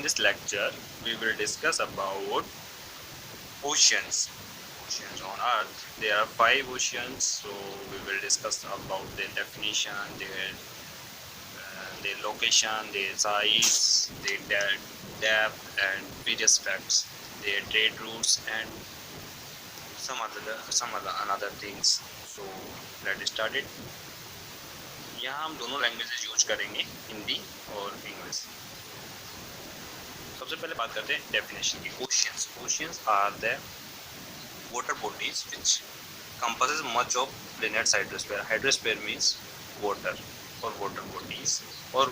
this lecture we will discuss about oceans. Oceans on Earth. There are 5 oceans, so we will discuss about their definition, their location, their size, their depth, and various facts, their trade routes, and some other another things. So let's start it. यहाँ हम दोनों languages use करेंगे, हिंदी और English. सबसे पहले बात करते हैं डेफिनेशन की। Oceans, oceans are the water bodies which compasses much of planet's hydrosphere. Hydrosphere means water or water bodies, और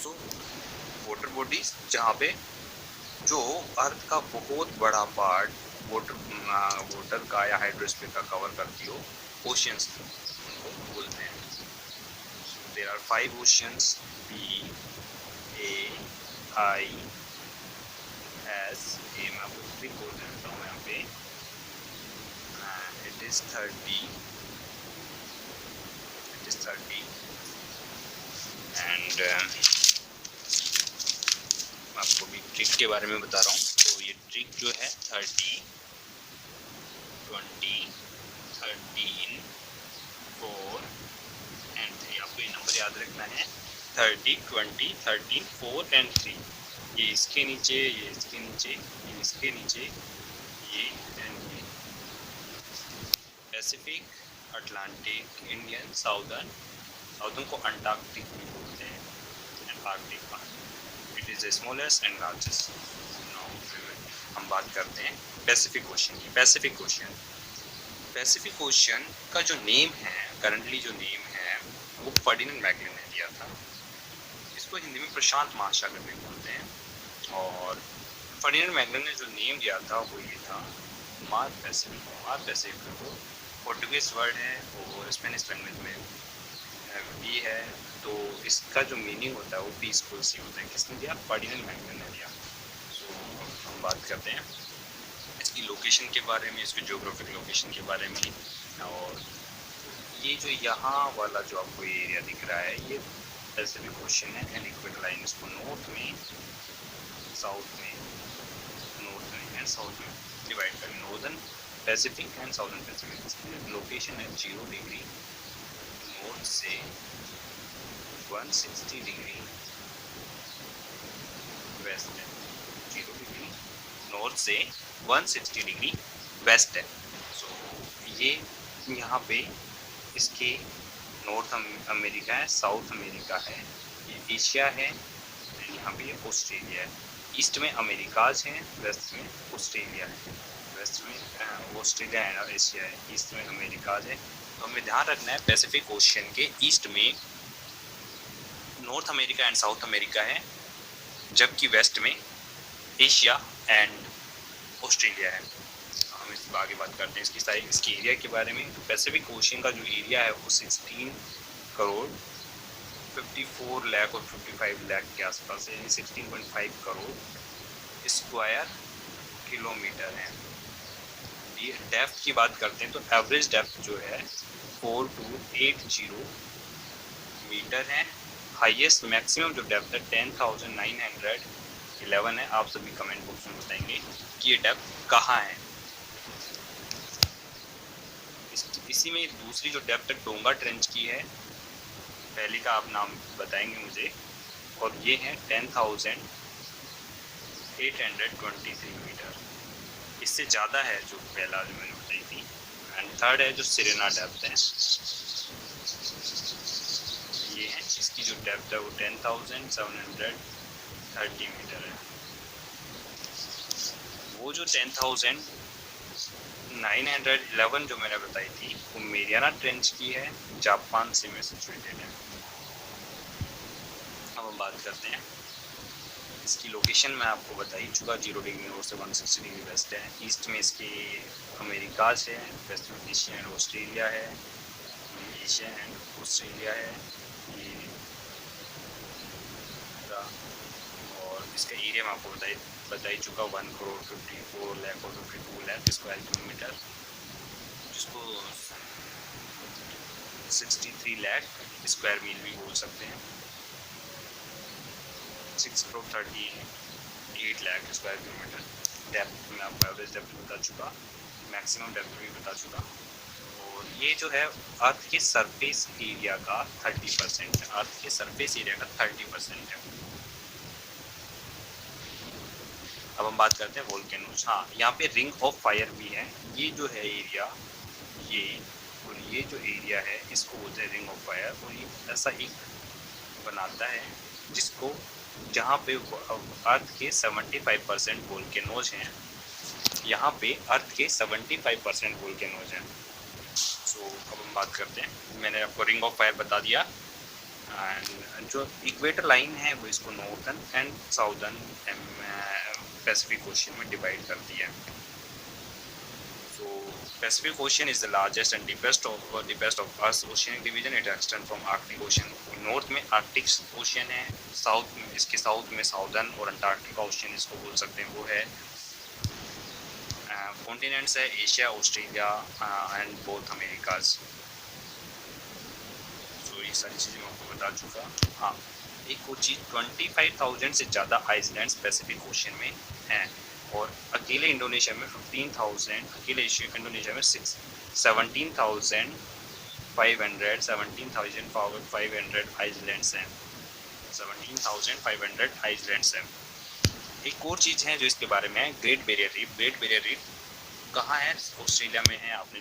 so water bodies जहाँ पे जो अर्थ का बहुत बड़ा पार्ट वाटर का या हाइड्रोस्फीयर का कवर करती हो, ओशियंस उनको बोलते हैं। There are 5 oceans, B A I S A. मैं आपको क्लिक बोल देता हूँ यहाँ पे। इट इज 30 एंड मैं आपको भी ट्रिक के बारे में बता रहा हूँ। तो ये ट्रिक जो है 30, 20, 13, 4 एंड 3। आपको ये नंबर याद रखना है, 30, 20, 13, 4 एंड 3। ये इसके नीचे, ये इसके नीचे, ये इसके नीचे, ये एंड ये। पैसिफिक, अटलांटिक, इंडियन, साउदर्न को अंटार्कटिक भी बोलते हैं, and Arctic part. It is the smallest and largest. हम बात करते हैं पैसिफिक ओशन की। पैसिफिक ओशन का जो नेम है, करंटली जो नेम है, वो फर्डिनेंड मैगलन ने दिया था। इसको हिंदी में प्रशांत महासागर भी बोलते हैं। और फर्डिनेंड मैगलन ने जो नेम दिया था वो ये था मार पैसिफिक। मार पैसिफिक को पोर्टुगीज वर्ड है और स्पेनिश लैंग्वेज में भी है। तो इसका जो मीनिंग होता है वो पीसफुल सी होता है। किसने दिया? फर्डिनेंड मैगलन ने दिया। सो हम बात करते हैं इसकी लोकेशन के बारे में, इसकी ज्योग्राफिक लोकेशन के बारे में। और ये जो यहाँ वाला जो आपको ये एरिया दिख रहा है, ये पैसिफिक ओशन है एंड इक्वेटर लाइन। इसको नॉर्थ में, साउथ में एंड साउथ में डिवाइड करें। Northern Pacific and southern Pacific. Location है 0 डिग्री नॉर्थ से 160 डिग्री वेस्ट है। 0 डिग्री नॉर्थ से 160 डिग्री वेस्ट है। सो ये यहाँ पे इसके नॉर्थ अमेरिका है, साउथ अमेरिका है, ये एशिया है, यहाँ पे ये ऑस्ट्रेलिया है। ईस्ट में अमेरिकाज हैं, वेस्ट में ऑस्ट्रेलिया है। वेस्ट में ऑस्ट्रेलिया एंड एशिया है, ईस्ट में अमेरिकाज है। तो हमें ध्यान रखना है पैसिफिक ओशियन के ईस्ट में north America and South America है, जबकि वेस्ट में एशिया एंड ऑस्ट्रेलिया है। हम इस आगे बात करते हैं इसकी साइज, इसकी एरिया के बारे में। तो पैसिफिक ओशियन का जो एरिया है वो 16 करोड़ 54 लाख और 55 लाख के आसपास है। 16.5 करोड़ स्क्वायर किलोमीटर है। ये डेप्थ की बात करते हैं तो एवरेज डेप्थ जो है 4280 मीटर है। हाईएस्ट मैक्सिमम जो डेप्थ है 10,911 है। आप सभी कमेंट बॉक्स में बताएंगे कि ये डेप्थ कहाँ है। इसी में दूसरी जो डेप्थ है टोंगा ट्रेंच की है। पहले का आप नाम बताएंगे मुझे, और ये है 10,823 मीटर। इससे ज़्यादा है जो पहला जो मैंने बताई थी। एंड थर्ड है जो सिरेना डेप्थ है, ये है, इसकी जो डेप्थ है वो 10,730 मीटर है। वो जो 10,911 जो मैंने बताई थी वो मेरियाना ट्रेंच की है, जापान से में सिचुएटेड है। अब हम बात करते हैं इसकी लोकेशन। मैं आपको बता ही चुका, 0 डिग्री नॉर्थ से 160 डिग्री वेस्ट है। ईस्ट में इसके अमेरिकाज है, वेस्ट में एशिया एंड ऑस्ट्रेलिया है, एशिया एंड ऑस्ट्रेलिया है ये। और इसका एरिया मैं आपको बता ही चुका, 1 करोड़ 54 लाख और 52 लाख स्क्वायर किलोमीटर, जिसको 63 लाख स्क्वायर मील भी बोल सकते हैं। 6,38 लाख स्क्वायर किलोमीटर। डेप्थ में आपको एवरेज डेप्थ बता चुका, मैक्सिमम डेप्थ भी बता चुका। और ये जो है अर्थ के सरफेस एरिया का 30% है, अर्थ के सरफेस एरिया का 30% है। अब हम बात करते हैं वोल्केनोज। हाँ, यहाँ पे रिंग ऑफ फायर भी है। ये जो है एरिया, ये और ये जो एरिया है इसको बोलते हैं रिंग ऑफ फायर। और ये ऐसा एक बनाता है जिसको, जहाँ पे अर्थ के 75% वोल्केनोज हैं, यहाँ पे अर्थ के 75% वोल्केनोज हैं। सो अब हम बात करते हैं, मैंने आपको रिंग ऑफ फायर बता दिया। एंड जो इक्वेटर लाइन है वो इसको northern and southern Pacific ocean में डिवाइड करती है। So Pacific Ocean is the largest and deepest of Earth's oceanic division. It extends from Arctic Ocean. North में आर्कटिक ओशन है, साउथ में, इसके साउथ में साउदर्न और अंटार्कटिका ओशन इसको बोल सकते हैं, वो है। कॉन्टिनेंट्स है Asia, Australia and both Americas. तो ये सारी चीज़ें मैं आपको बता चुका। हाँ, एक और चीज़, 25,000 से ज़्यादा आइसलैंड्स पैसिफिक ओशन में हैं। और अकेले इंडोनेशिया में 15,000, अकेले इंडोनेशिया में 17,500 आइसलैंड्स हैं, 17,500 आइसलैंड्स हैं। एक और चीज़ है जो इसके बारे में है, great barrier reef. Great barrier reef कहाँ है? ऑस्ट्रेलिया में है। आपने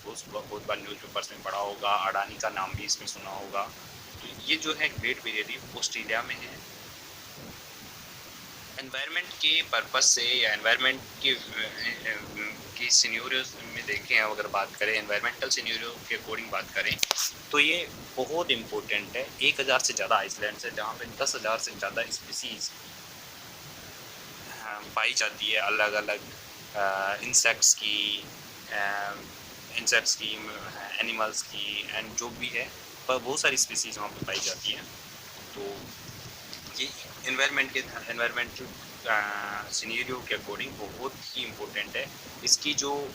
बहुत बार न्यूज़ पेपर्स में पढ़ा होगा, अडानी का नाम भी इसमें सुना होगा। तो ये जो है ग्रेट बैरियर रीफ ऑस्ट्रेलिया में है। एनवायरनमेंट के पर्पस से या एनवायरनमेंट की सिनेरियोज में देखें, अगर बात करें एनवायरमेंटल सिनेरियो के अकॉर्डिंग बात करें, तो ये बहुत इम्पोर्टेंट है। 1,000 से ज़्यादा आइसलैंड्स है जहाँ पे 10,000 से ज़्यादा स्पीसीज पाई जाती है, अलग अलग इंसेक्ट्स की, एनिमल्स की, एंड जो भी है, पर बहुत सारी स्पीसीज वहाँ पे पाई जाती है। तो ये एनवायरमेंटल सिनेरियो के अकॉर्डिंग बहुत ही इम्पोर्टेंट है। इसकी जो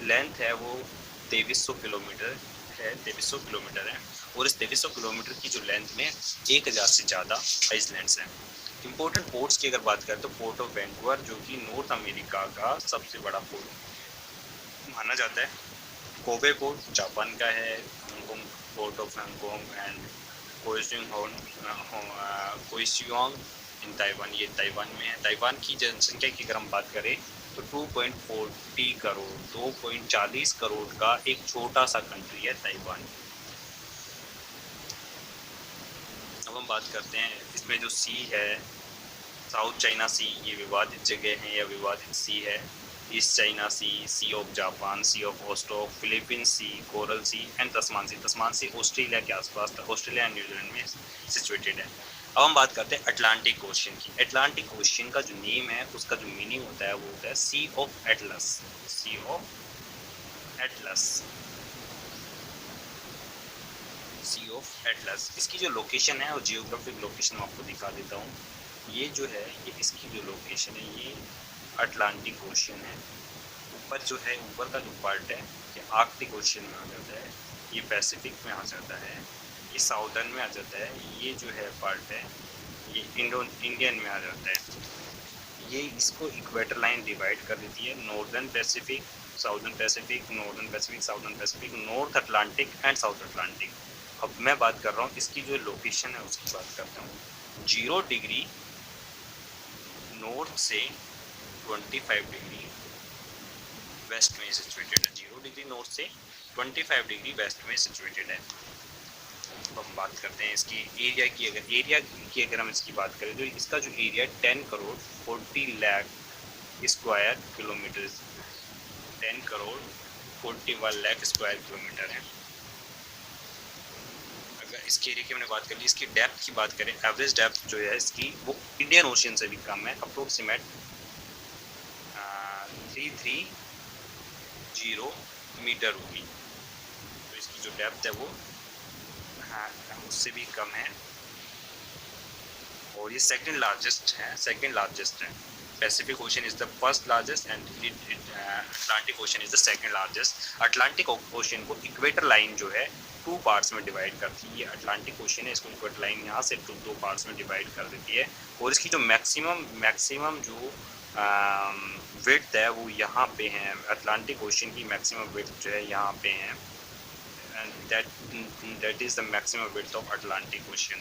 लेंथ है वो 2300 किलोमीटर है, 2300 किलोमीटर है। और इस 2300 किलोमीटर की जो लेंथ में 1,000 से ज़्यादा आइसलैंड्स हैं। इम्पोर्टेंट पोर्ट्स की अगर बात करें तो पोर्ट ऑफ वैंकूवर, जो कि नॉर्थ अमेरिका का सबसे बड़ा पोर्ट माना जाता है। कोबे पोर्ट जापान का है, Hong Kong, port of Hong Kong and Kaohsiung in Taiwan, ये ताइवान में है। ताइवान की जनसंख्या की अगर हम बात करें तो 2.40 करोड़, 2.40 करोड़ का एक छोटा सा कंट्री है ताइवान। अब हम बात करते हैं इसमें जो सी है, साउथ चाइना सी, ये विवादित जगह है या विवादित सी है। East China Sea, Sea of Japan, Sea of Okhotsk, Philippine Sea, Coral Sea and Tasman Sea. Tasman Sea Australia के आसपास, ऑस्ट्रेलिया एंड न्यूजीलैंड में सिचुएटेड है। अब हम बात करते हैं अटलांटिक ओशन की। अटलांटिक ओशन का जो नेम है, उसका जो मीनिंग होता है वो होता है Sea of Atlas, Sea of Atlas, Sea of Atlas. इसकी जो लोकेशन है और जियोग्राफिक लोकेशन मैं आपको दिखा देता हूँ। ये जो है, ये इसकी जो लोकेशन है, ये अटलांटिक ओशन है। ऊपर जो है, ऊपर का जो पार्ट है ये आर्कटिक ओशन में आ जाता है, ये पैसिफिक में आ जाता है, ये साउदर्न में आ जाता है, ये जो है पार्ट है ये इंडियन में आ जाता है। ये इसको इक्वेटर लाइन डिवाइड कर देती है, northern Pacific, southern Pacific, northern Pacific, southern Pacific, north Atlantic and South Atlantic. अब मैं बात कर रहा हूँ इसकी जो लोकेशन है उसकी बात करता हूँ। 0 डिग्री नॉर्थ से 25 डिग्री वेस्ट में सिचुएटेड है। 0 डिग्री नॉर्थ से 25 डिग्री वेस्ट में सिचुएटेड है। अब हम बात करते हैं इसकी एरिया की। अगर हम इसकी बात करें तो इसका जो area 10 crore 40 lakh square kilometre, 10 crore 41 lakh square kilometre है। अगर इसके एरिया की हमने बात कर ली, इसकी डेप्थ की बात करें, एवरेज डेप्थ जो है इसकी वो इंडियन ओशन से भी कम है, अप्रोक्सीमेट 330 मीटर होगी। तो इसकी जो डेप्थ है वो उससे भी कम है। और ये सेकंड लार्जेस्ट है, Pacific Ocean is the first largest and Atlantic Ocean is the second largest. Atlantic Ocean को इक्वेटर लाइन जो है 2 पार्ट्स में डिवाइड करती है। ये अटलांटिक ओशन है, इसको इक्वेटर लाइन यहाँ से 2 पार्ट्स में डिवाइड कर देती है और इसकी जो मैक्सिमम जो विड्थ है वो यहाँ पे है। अटलांटिक ओशन की मैक्सिमम विड्थ जो है यहाँ पे है and that is the maximum width of Atlantic Ocean.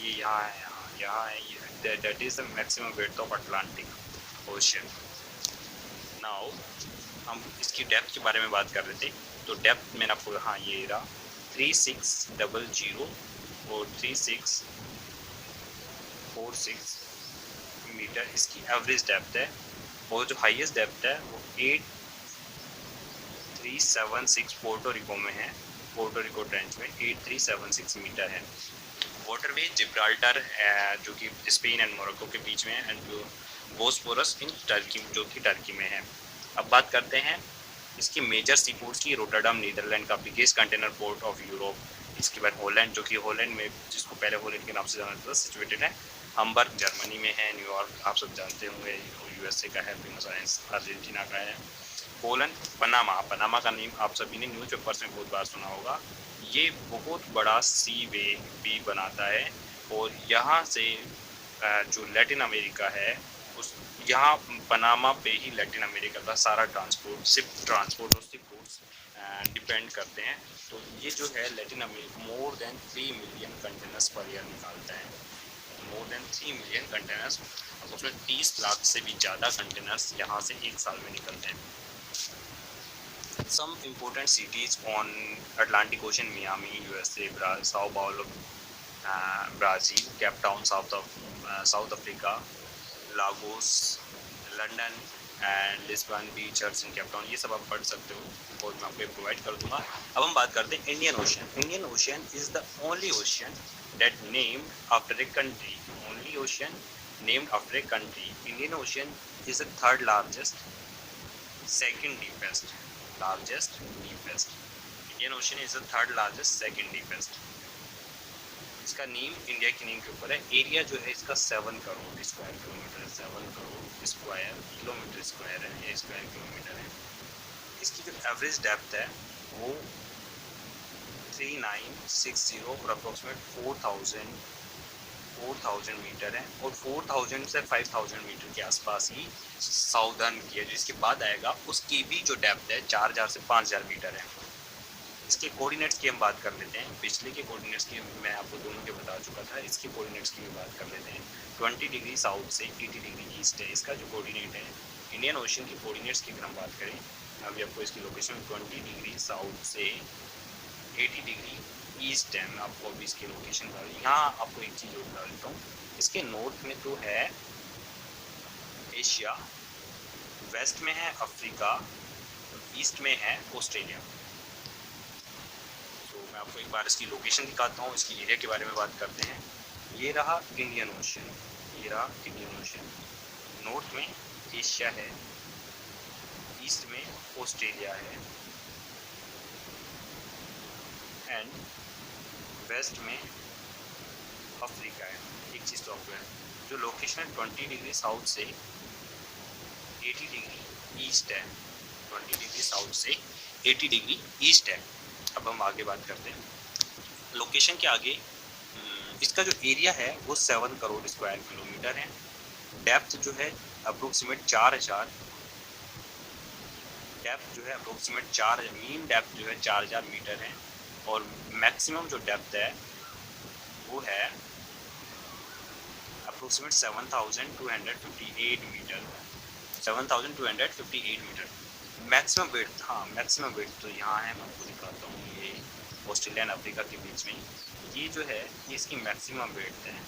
ये यहाँ है that is the maximum width of Atlantic Ocean. Now हम इसकी डेप्थ के बारे में बात कर रहे थे, तो डेप्थ मैंने आपको हाँ ये रहा 3600 और 3646 मीटर इसकी एवरेज डेप्थ है और जो हाईएस्ट डेप्थ है वो 8376 पोर्टो रिको में है। पोर्टो रिको ट्रेंच में 8376 मीटर है। वाटरवे जिब्राल्टर जो कि स्पेन एंड मोरक्को के बीच में है एंड जो बोस्फोरस इन टर्की जो कि टर्की में है। अब बात करते हैं इसकी मेजर सी पोर्ट्स की। रोटरडम नीदरलैंड का biggest container port of Europe. इसके बाद हॉलैंड जो कि हॉलैंड में जिसको पहले हॉलैंड के नाम से जाना जाता था सिचुएटेड है। हम्बर्ग जर्मनी में है। न्यूयॉर्क आप सब जानते होंगे यूएसए का है। ब्यूनस आयर्स अर्जेंटीना का है। पोलैंड पनामा का नेम आप सभी ने न्यूज़पेपर्स में बहुत बार सुना होगा। ये बहुत बड़ा सी वे भी बनाता है और यहाँ से जो लैटिन अमेरिका है उस यहाँ पनामा पे ही लैटिन अमेरिका का सारा ट्रांसपोर्ट शिप ट्रांसपोर्ट और शिप रूट्स डिपेंड करते हैं। तो ये जो है Latin America more than 3 million containers per year निकालता है। मोर देन 3 मिलियन कंटेनर्स, उसमें 30 लाख से भी ज़्यादा कंटेनर्स यहाँ से एक साल में निकलते हैं। Some important cities on Atlantic Ocean: Miami, USA, Sao Paulo, Brazil, Cape Town, South Africa, Lagos, London and Lisbon, beach, church in Cape Town. ये सब आप पढ़ सकते हो और मैं आपको प्रोवाइड कर दूंगा। अब हम बात करते हैं Indian ocean. Indian ocean is the only ocean that named after a country. Only ocean named after a country. Indian ocean is the third largest, second deepest, largest, deepest. Indian ocean is the third largest, second deepest. इसका name India की name के ऊपर है। Area जो है इसका 7 crore square kilometre, 7 crore square kilometre square है, ये स्क्वायर किलोमीटर है। इसकी जो एवरेज डेप्थ है वो 3960 और अप्रोक्सीमेट 4000 मीटर है और 4000 से 5000 मीटर के आसपास ही साउदर्न की है। जो इसके बाद आएगा उसकी भी जो डेप्थ है 4000 से 5000 मीटर है। इसके कोऑर्डिनेट्स की हम बात कर लेते हैं। पिछले के कोऑर्डिनेट्स की मैं आपको दोनों के बता चुका था, इसके कोऑर्डिनेट्स की भी बात कर लेते हैं। 20 डिग्री साउथ से 80 डिग्री ईस्ट है इसका जो कोऑर्डिनेट है। इंडियन ओशन की कोऑर्डिनेट्स की अगर हम बात करें, अभी आपको इसकी लोकेशन 20 डिग्री साउथ से 80 डिग्री ईस्ट है। मैं आपको अभी इसकी लोकेशन बता दूँ। यहाँ आपको एक चीज़ और बता देता हूँ, इसके नॉर्थ में तो है एशिया, वेस्ट में है अफ्रीका, ईस्ट में है ऑस्ट्रेलिया। मैं आपको एक बार इसकी लोकेशन दिखाता हूँ, इसकी एरिया के बारे में बात करते हैं। ये रहा इंडियन ओशन, ये रहा इंडियन ओशन। नॉर्थ में एशिया है, ईस्ट में ऑस्ट्रेलिया है एंड वेस्ट में अफ्रीका है। एक चीज़ तो आपको है, जो लोकेशन है 20 डिग्री साउथ से 80 डिग्री ईस्ट है। 20 डिग्री साउथ से 80 डिग्री ईस्ट है। अब हम आगे बात करते हैं लोकेशन के आगे। इसका जो एरिया है वो 7 करोड़ स्क्वायर किलोमीटर है। डेप्थ जो है अप्रोक्सीमेट 4000, डेप्थ जो है अप्रोक्सीमेट 4, मीन डेप्थ जो है 4000 मीटर है और मैक्सिमम जो डेप्थ है वो है approximate 7258 metre, 7258 metre. Maximum width, हाँ मैक्सिमम विड्थ तो यहाँ है, मैं आपको दिखाता हूँ। ये ऑस्ट्रेलिया एंड अफ्रीका के बीच में ये जो है ये इसकी मैक्सिमम विड्थ है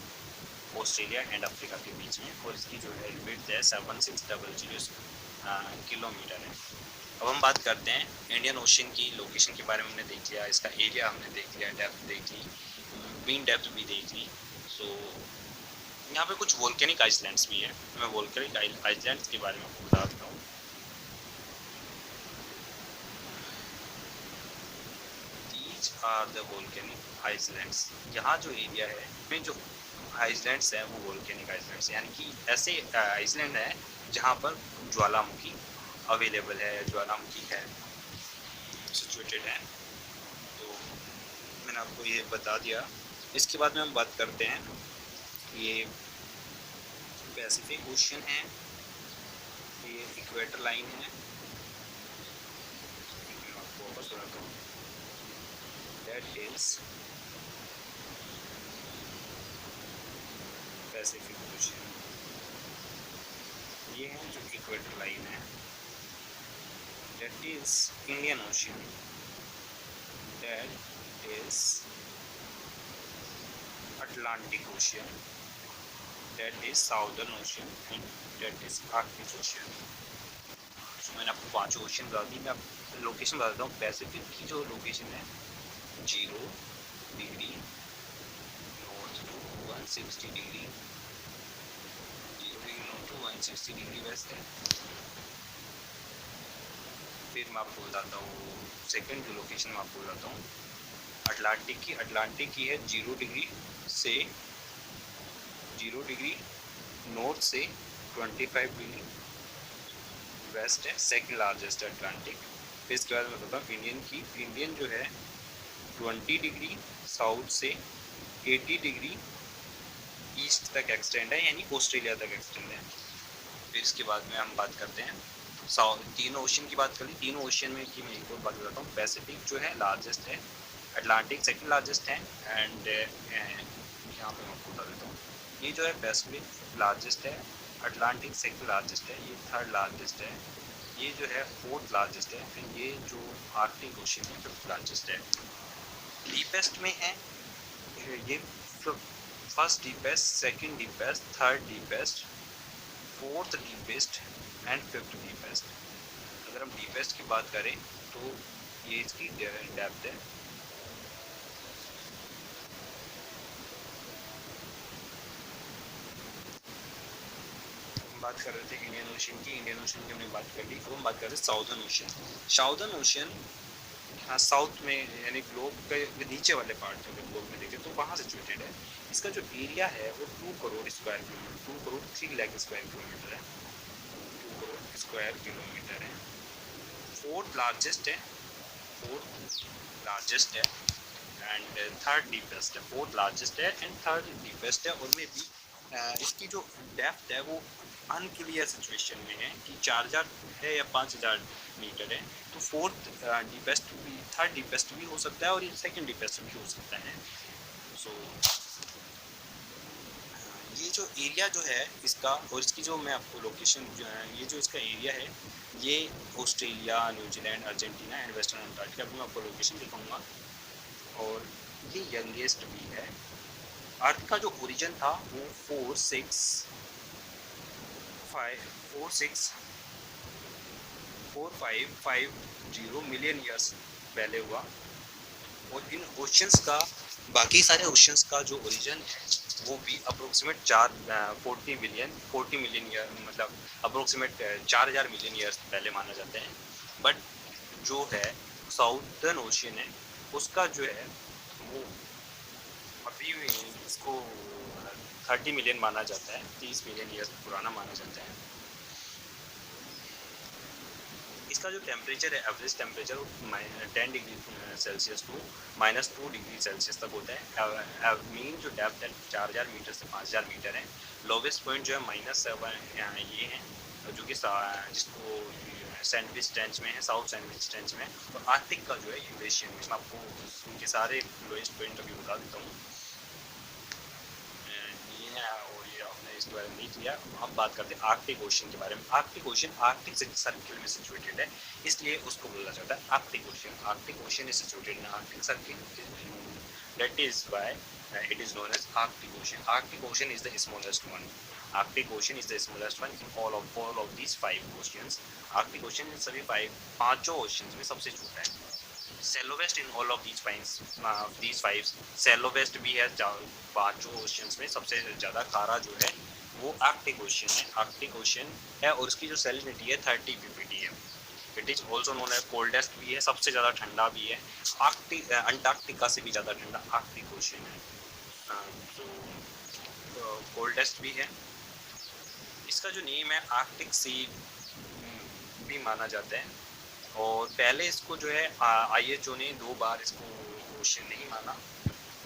ऑस्ट्रेलिया एंड अफ्रीका के बीच में और इसकी जो है विड्थ है 7600 किलोमीटर है। अब हम बात करते हैं इंडियन ओशन की लोकेशन के बारे में। हमने देख लिया, इसका एरिया हमने देख लिया, डेप्थ देख ली, मीन डेप्थ भी देख ली। सो यहाँ पे कुछ वोल्केनिक आइसलैंड्स भी है। मैं वोल्केनिक आइसलैंड्स के बारे में आपको बता देता हूँ। Are the volcanic islands. यहाँ जो एरिया है में जो आइसलैंड्स हैं वो वोल्केनिक आइसलैंड्स, यानी कि ऐसे आइसलैंड है जहाँ पर ज्वालामुखी अवेलेबल है, ज्वालामुखी है, सिचुएटेड है। तो मैंने आपको ये बता दिया। इसके बाद में हम बात करते हैं, ये पैसिफिक ओशन है, ये इक्वेटर लाइन है, मैं आपको वापस बताता हूँ, दैट इज पैसिफिक ओशन। ये है जो इक्वेटर लाइन है, that is Indian ocean, that is Atlantic ocean, that is southern ocean and that is Arctic ocean. तो मैंने आपको 5 ओशन बता दी। मैं आपको लोकेशन बता देता हूँ। पैसिफिक की जो लोकेशन है 0 degree north to 160 degree, 0 degree north to 160 degree west है। फिर मैं आपको बताता हूँ सेकंड जो लोकेशन मैं आपको बताता हूँ अटलांटिक की है 0 डिग्री से 0 डिग्री नॉर्थ से 25 डिग्री वेस्ट है, सेकंड लार्जेस्ट है अटलांटिक। फिर इसके बाद मैं बताता हूँ इंडियन की। इंडियन जो है 20 डिग्री साउथ से 80 डिग्री ईस्ट तक एक्सटेंड है, यानी ऑस्ट्रेलिया तक एक्सटेंड है। फिर इसके बाद में हम बात करते हैं तीनों ओशन की बात कर ली। तीनों ओशन में की मैं एक और बात बताता हूँ। पैसिफिक जो है लार्जेस्ट है, अटलांटिक सेकंड लार्जेस्ट है, एंड यहाँ पे मैं आपको बता देता हूँ, ये जो है पैसिफिक लार्जेस्ट है, अटलांटिक सेकंड लार्जेस्ट है, ये थर्ड लार्जेस्ट है, ये जो है फोर्थ लार्जेस्ट है, एंड ये जो आर्कटिक ओशन है फिफ्थ लार्जेस्ट है। डीपेस्ट में है ये first deepest, second deepest, third deepest, fourth deepest and fifth deepest. अगर हम डीपेस्ट की बात करें तो ये इसकी डेप्थ है, बात कर रहे थे इंडियन ओशन की। इंडियन ओशन की हमने बात कर ली। अब हम बात कर रहे हैं साउदर्न ओशन। साउदर्न ओशन हाँ साउथ में, यानी ग्लोब के नीचे वाले पार्ट में, ग्लोब में देखें तो वहाँ सिचुएटेड है। इसका जो एरिया है वो 2 crore square kilometre, 2 crore 3 lakh square kilometre है, 2 करोड़ स्क्वायर किलोमीटर है। फोर्थ लार्जेस्ट है, फोर्थ लार्जेस्ट है एंड थर्ड डीपेस्ट है। फोर्थ लार्जेस्ट है एंड थर्ड डीपेस्ट है। उनमें भी इसकी जो डेप्थ है वो अनक्लियर सिचुएशन में है कि 4000 है या 5000 मीटर है। तो फोर्थ डीपेस्ट भी, थर्ड डीपेस्ट भी हो सकता है और ये सेकंड डीपेस्ट भी हो सकता है। सो ये जो एरिया जो है इसका, और इसकी जो मैं आपको लोकेशन जो है, ये जो इसका एरिया है ये Australia, New Zealand, Argentina and western Antarctica, भी मैं आपको लोकेशन दिखाऊंगा। और ये यंगेस्ट भी है। अर्थ का जो ओरिजिन था वो 4,550 मिलियन ईयर्स पहले हुआ। और इन ओशंस का, बाकी सारे ओशंस का जो ओरिजिन है वो भी अप्रोक्सीमेट 40 मिलियन ईयर, मतलब अप्रोक्सीमेट 4000 मिलियन ईयर्स पहले माना जाते हैं। बट जो है साउदर्न ओशन है उसका जो है वो अभी इसको 30 मिलियन माना जाता है, 30 मिलियन ईयर्स पुराना माना जाता है। इसका जो टेम्परेचर है, average temperature 10 degree Celsius to -2 degree Celsius तक होता है। मीन जो डेप्थ है 4000 मीटर से 5000 मीटर है। लोवेस्ट पॉइंट जो है -7 ये है, जो कि जिसको सैंडविच ट्रेंच में है, साउथ सैंडविच ट्रेंच में। और आर्कटिक का जो है यूरेशियन में। मैं आपको उनके सारे लोएस्ट पॉइंट अभी बता देता हूँ। ये है, और ये आपने इसके बारे में नहीं किया। हम बात करते हैं आर्कटिक ओशन के बारे में। आर्कटिक ओशन आर्कटिक सर्किल में सिचुएटेड है, इसलिए उसको बोला जाता है Arctic ocean. Arctic ocean is situated in Arctic circle, that is why it is known as Arctic Ocean. Arctic Ocean is the smallest one. Arctic Ocean is the smallest one in all of these 5 oceans. Arctic Ocean इन सभी पांचों oceans में सबसे छोटा है। सेलोवेस्ट in all of these 5 सेलोवेस्ट भी है पांचों oceans में। सबसे ज़्यादा खारा जो है वो आर्कटिक ओशन है। आर्कटिक ओशन है और उसकी जो सैलिनिटी है 30 ppt है। इट इज़ ऑल्सो नोन है कोल्डेस्ट भी है, सबसे ज़्यादा ठंडा भी है। अंटार्कटिका से भी ज़्यादा ठंडा आर्कटिक ओशन है। तो कोल्डेस्ट भी है। इसका जो नेम है आर्कटिक सी भी माना जाता है, और पहले इसको जो है IHO ने 2 बार इसको ओशन नहीं माना,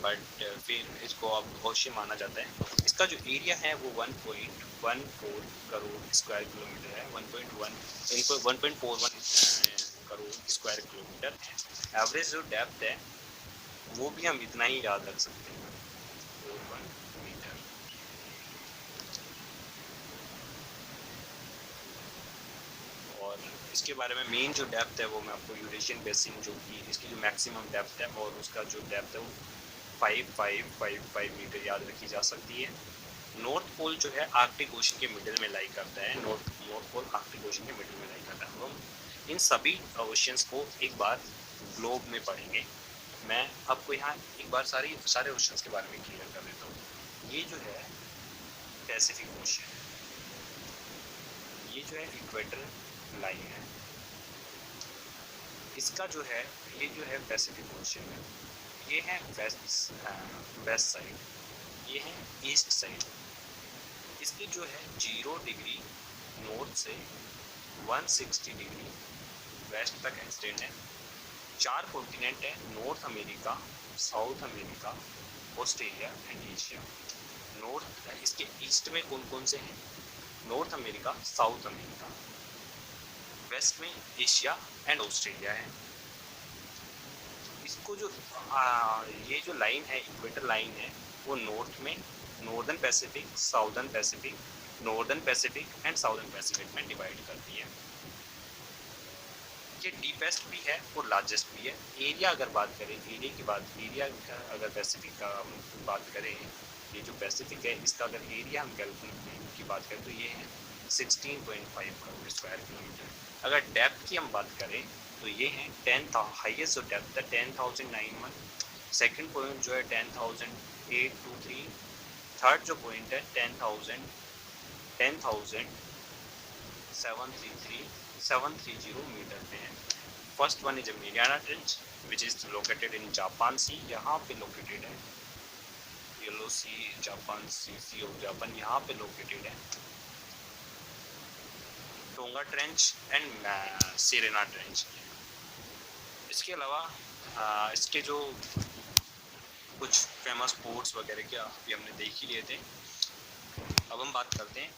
बट फिर इसको अब ओशन माना जाता है। इसका जो एरिया है वो 1.14 करोड़ स्क्वायर किलोमीटर है, 1.41 करोड़ स्क्वायर किलोमीटर है। एवरेज जो डेप्थ है वो भी हम इतना ही याद रख सकते हैं, 41 मीटर। और इसके बारे में मेन जो डेप्थ है वो मैं आपको यूरेशियन बेसिन जो कि इसकी जो मैक्सिमम डेप्थ है और उसका जो डेप्थ है वो 5555 मीटर याद रखी जा सकती है। नॉर्थ पोल जो है आर्कटिक ओशन के मिडिल में लाई करता है, नॉर्थ पोल आर्कटिक ओशन के मिडिल में लाई करता है। हम इन सभी ओशंस को एक बार ग्लोब में पढ़ेंगे। मैं आपको यहाँ एक बार सारे ओशंस के बारे में क्लियर कर देता हूँ। ये जो है पैसिफिक ओशन, ये जो है इक्वेटर लाइन है, इसका जो है ये जो है पैसिफिक ओशन है, ये है वेस्ट साइड, ये है ईस्ट साइड। इसकी जो है 0 डिग्री नॉर्थ से 160 डिग्री वेस्ट तक एक्सटेंड है। 4 कॉन्टिनेंट है, North America, South America, Australia and Asia. North इसके ईस्ट में कौन कौन से हैं? North America, South America, west में एशिया एंड ऑस्ट्रेलिया है। इसको जो ये जो लाइन है इक्वेटर लाइन है वो नॉर्थ में northern Pacific, southern Pacific, northern Pacific and southern Pacific में डिवाइड करती है। ये डीपेस्ट भी है और लार्जेस्ट भी है। एरिया अगर बात करें, एरिया अगर पैसिफिक का बात करें, ये जो पैसिफिक है इसका अगर एरिया हम कैलकुलेट की बात करें तो ये है 16.5 करोड़ स्क्वायर किलोमीटर। अगर डेप्थ की हम बात करें तो ये है 10 हाईएस्ट जो डेप्थ है 10,091, सेकंड पॉइंट जो है 10,823, थर्ड जो पॉइंट है 10,730 मीटर में है। First one is Mariana Trench which is located in Japan Sea, यहाँ पे लोकेटेड है। Yellow Sea, Japan Sea of Japan यहाँ पे लोकेटेड है। Tonga Trench and Sirena Trench. इसके अलावा इसके जो कुछ फेमस पोर्ट्स वगैरह के अभी हमने देख ही लिए थे। अब हम बात करते हैं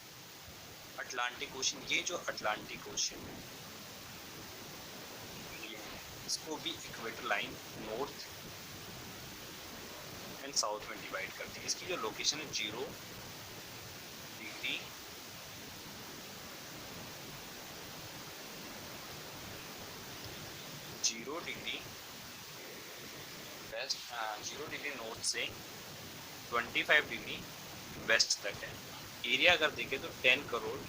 अटलांटिक ओशन। ये जो अटलांटिक ओशन है इसको भी equator line north and south में डिवाइड करती है। इसकी जो लोकेशन है 0 डिग्री वेस्ट, 0 डिग्री नॉर्थ से 25 डिग्री वेस्ट तक है। एरिया अगर देखें तो 10 करोड़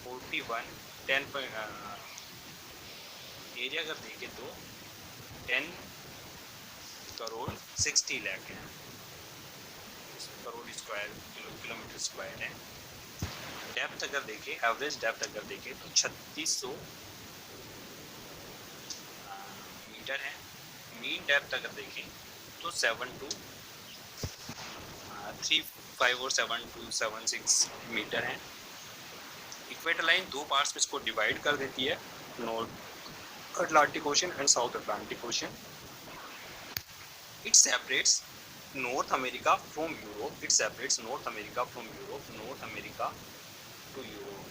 41 एरिया अगर देखें तो 10 करोड़ 60 लाख है, करोड़ स्क्वायर किलोमीटर स्क्वायर है। डेप्थ अगर देखें, एवरेज डेप्थ अगर देखें तो 3600 मीटर है। मीन डेप्थ अगर देखें तो 7.235 और 7.276 मीटर है। इक्वेटर लाइन 2 पार्ट्स में इसको डिवाइड कर देती है, North Atlantic Ocean and South Atlantic Ocean. It separates North America from Europe, it separates North America from Europe, North America to Europe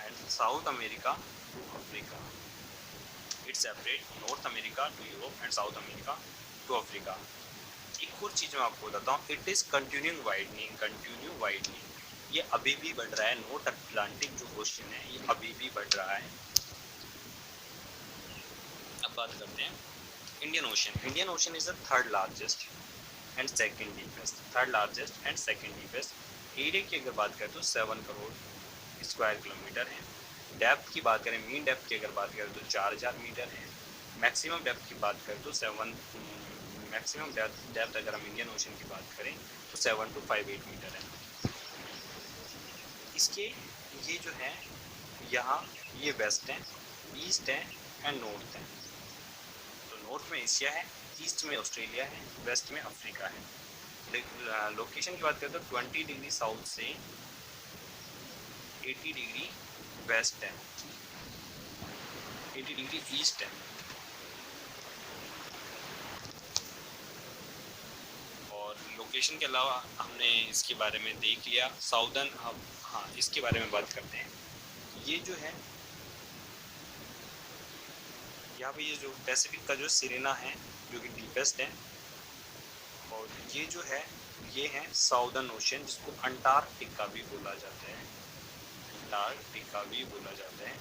and South America to Africa. It separate North America to Europe and South America to Africa. एक और चीज़ मैं आपको बताता हूँ, it is continue widening, ये अभी भी बढ़ रहा है। नॉर्थ अटलांटिक जो ओशन है ये अभी भी बढ़ रहा है। अब बात करते हैं Indian ocean is the third largest and second deepest. Area की अगर बात करें तो 7 करोड़ स्क्वायर किलोमीटर है। डेप्थ की बात करें, मीन डेप्थ की अगर बात करें तो 4000 मीटर है। मैक्सिमम डेप्थ की बात करें तो मैक्सिमम डेप्थ अगर हम इंडियन ओशन की बात करें तो 7258 मीटर है। इसके ये जो है यहाँ ये वेस्ट है, ईस्ट है एंड नॉर्थ है। तो नॉर्थ में एशिया है, ईस्ट में ऑस्ट्रेलिया है, वेस्ट में अफ्रीका है। लोकेशन की बात करें तो 20 डिग्री साउथ से 80 डिग्री वेस्ट है, 80 डिग्री ईस्ट है। और लोकेशन के अलावा हमने इसके बारे में देख लिया साउदर्न। अब हाँ, इसके बारे में बात करते हैं। ये जो है यहाँ पे ये जो पैसिफिक का जो सिरेना है जो कि डीपेस्ट है, और ये जो है ये है साउदर्न ओशन, जिसको अंटार्कटिका भी बोला जाता है, अंटार्कटिका भी बोला जाता है।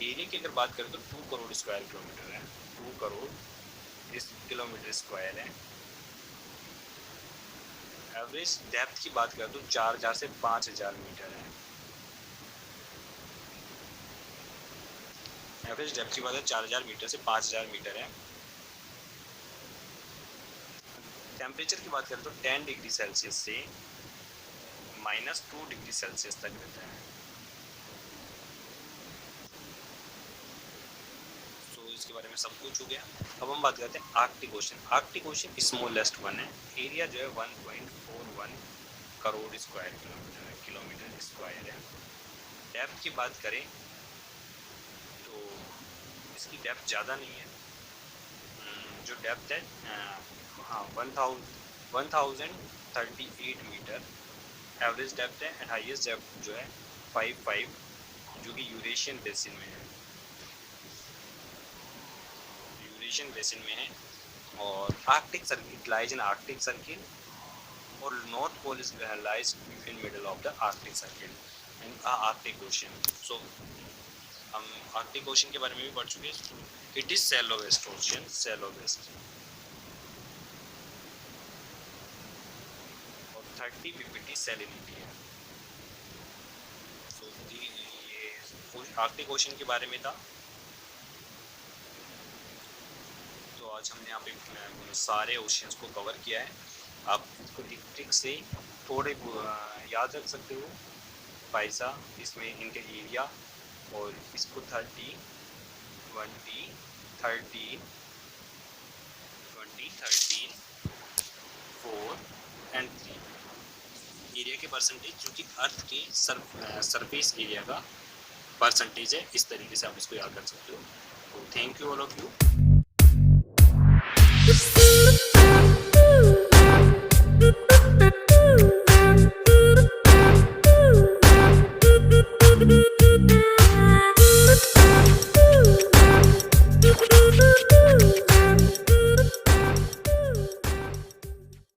एरिया की अगर बात करें तो 2 करोड़ स्क्वायर किलोमीटर है, 2 करोड़ किलोमीटर स्क्वायर है। एवरेज डेप्थ की बात करें तो 4000 से 5000 मीटर है। एवरेज डेप्थ की बात है 4000 मीटर से 5000 मीटर है। टेम्परेचर की बात करें तो 10 डिग्री सेल्सियस से -2 डिग्री सेल्सियस तक रहता है। तो इसके बारे में सब कुछ हो गया। अब हम बात करते हैं Arctic ocean. Arctic ocean smallest one है। एरिया जो है 1.41 करोड़ स्क्वायर किलोमीटर स्क्वायर है। डेप्थ की बात करें तो इसकी डेप्थ ज़्यादा नहीं है। जो डेप्थ है हाँ 1038 मीटर एवरेज डेप्थ है। एंड हाईएस्ट डेप्थ जो है 55 जो कि यूरेशियन बेसिन में है, यूरेशियन बेसिन में है। और Arctic Circle lies in Arctic Circle और North Pole is lies in middle of the Arctic Circle and Arctic Ocean. So हम आर्कटिक ओशन के बारे में भी पढ़ चुके हैं। It is shallowest ocean, shallowest, और 30 ppt सैलिनिटी है। सो ये आर्कटिक ओशन के बारे में था। तो आज हमने यहाँ पे सारे ओशंस को कवर किया है। आप इसको एक ट्रिक से थोड़े याद रख सकते हो। पैसा इसमें इनके एरिया, और इसको 30, 20, 13, 4 एंड 3 एरिया के परसेंटेज जो कि अर्थ के सरफेस एरिया का परसेंटेज है। इस तरीके से आप इसको याद कर सकते हो। तो thank you all of you.